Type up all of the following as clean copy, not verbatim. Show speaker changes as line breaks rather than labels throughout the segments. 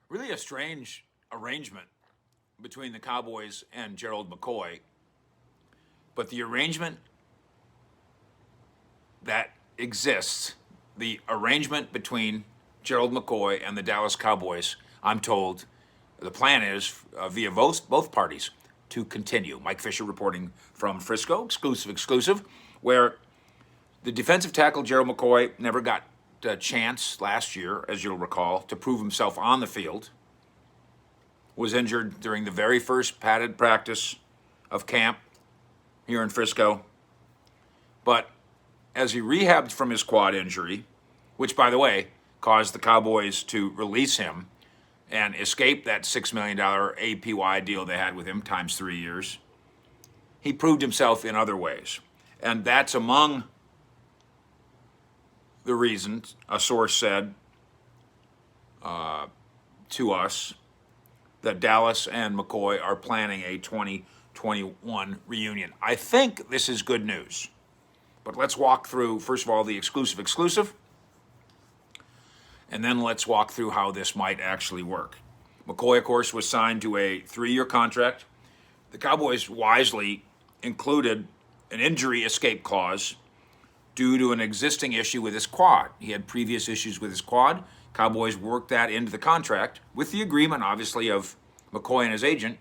Really a strange arrangement between the Cowboys and Gerald McCoy, but the arrangement that exists, the arrangement between Gerald McCoy and the Dallas Cowboys, I'm told the plan is via both parties to continue. Mike Fisher reporting from Frisco, exclusive, where the defensive tackle Gerald McCoy never got a chance last year, as you'll recall, to prove himself on the field. Was injured during the very first padded practice of camp here in Frisco. But as he rehabbed from his quad injury, which, by the way, caused the Cowboys to release him and escape that $6 million APY deal they had with him times 3 years, he proved himself in other ways. And that's among the reasons, a source said to us, that Dallas and McCoy are planning a 2021 reunion. I think this is good news. But let's walk through, first of all, the exclusive, and then let's walk through how this might actually work. McCoy, of course, was signed to a 3-year contract. The Cowboys wisely included an injury escape clause due to an existing issue with his quad. He had previous issues with his quad. Cowboys worked that into the contract with the agreement, obviously, of McCoy and his agent.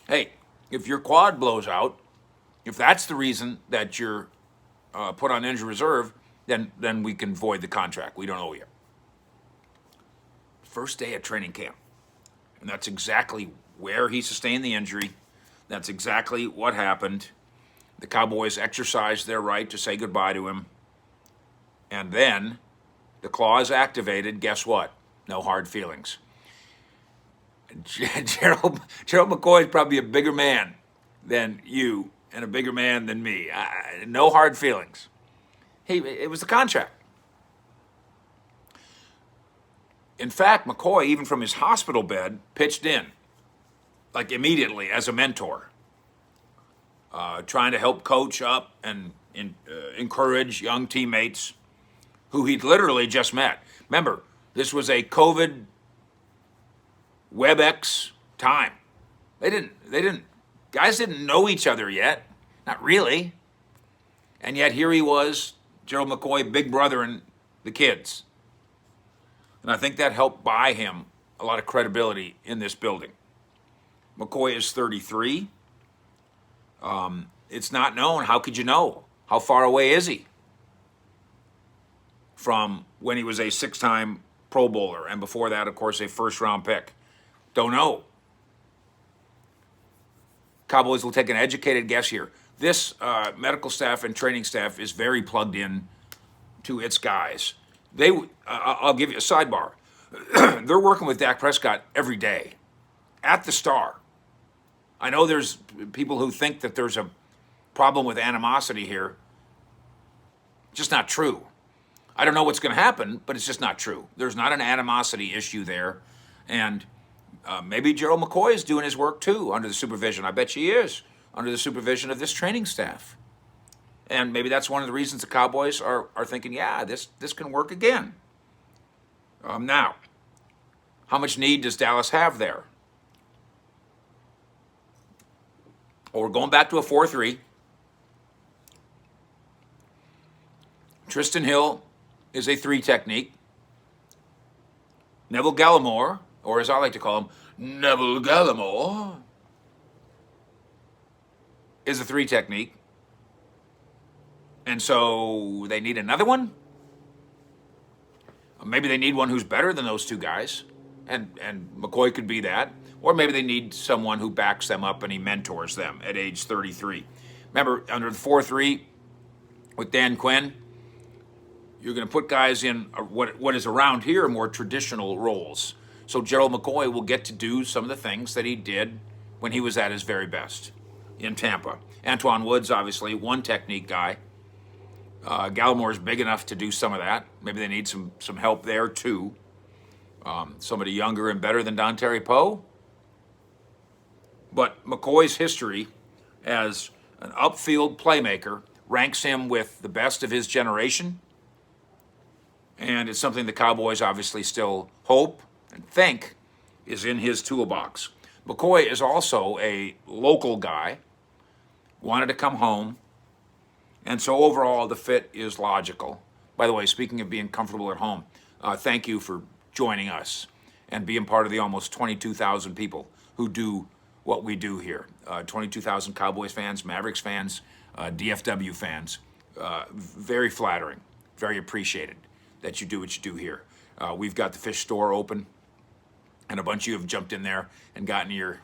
Hey, if your quad blows out, if that's the reason that you're put on injured reserve, then we can void the contract. We don't owe you. First day of training camp. And that's exactly where he sustained the injury. That's exactly what happened. The Cowboys exercised their right to say goodbye to him. And then the clause activated. Guess what? No hard feelings. Gerald McCoy is probably a bigger man than you and a bigger man than me. No hard feelings. It was the contract. In fact, McCoy, even from his hospital bed, pitched in, like immediately as a mentor, trying to help coach up and encourage young teammates who he'd literally just met. Remember, this was a COVID WebEx time. Guys didn't know each other yet, not really. And yet here he was, Gerald McCoy, big brother and the kids. And I think that helped buy him a lot of credibility in this building. McCoy is 33. It's not known. How could you know? How far away is he from when he was a 6-time Pro Bowler, and before that, of course, a first-round pick? Don't know. Cowboys will take an educated guess here. This medical staff and training staff is very plugged in to its guys. I'll give you a sidebar. They're working with Dak Prescott every day at the Star. I know there's people who think that there's a problem with animosity here. Just not true. I don't know what's going to happen, but it's just not true. There's not an animosity issue there. And maybe Gerald McCoy is doing his work too under the supervision. I bet he is under the supervision of this training staff. And maybe that's one of the reasons the Cowboys are thinking, yeah, this can work again. Now, how much need does Dallas have there? Well, we're going back to a 4-3. Tristan Hill is a 3 technique. Neville Gallimore, or as I like to call him, Neville Gallimore, is a 3 technique. And so they need another one? Maybe they need one who's better than those 2 guys. And McCoy could be that. Or maybe they need someone who backs them up and he mentors them at age 33. Remember, under the 4-3 with Dan Quinn, you're going to put guys in what is around here more traditional roles. So Gerald McCoy will get to do some of the things that he did when he was at his very best in Tampa. Antoine Woods, obviously, 1 technique guy. Gallimore is big enough to do some of that. Maybe they need some help there, too. Somebody younger and better than Dontari Poe. But McCoy's history as an upfield playmaker ranks him with the best of his generation. And it's something the Cowboys obviously still hope and think is in his toolbox. McCoy is also a local guy, wanted to come home, and so overall the fit is logical. By the way, speaking of being comfortable at home, thank you for joining us and being part of the almost 22,000 people who do what we do here. 22,000 Cowboys fans, Mavericks fans, DFW fans. Very flattering, very appreciated that you do what you do here. We've got the fish store open, and a bunch of you have jumped in there and gotten your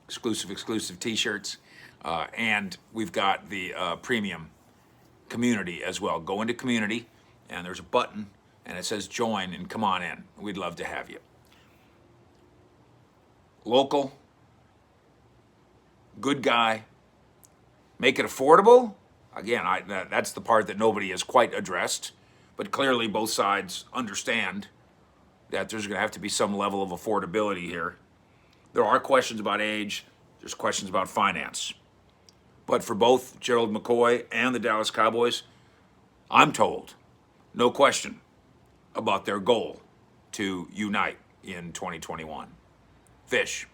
exclusive T-shirts. And we've got the premium community as well. Go into community, and there's a button, and it says join, and come on in. We'd love to have you. Local, good guy, make it affordable. Again, that's the part that nobody has quite addressed, but clearly both sides understand that there's going to have to be some level of affordability here. There are questions about age. There's questions about finance. But for both Gerald McCoy and the Dallas Cowboys, I'm told, no question about their goal to unite in 2021. Fish.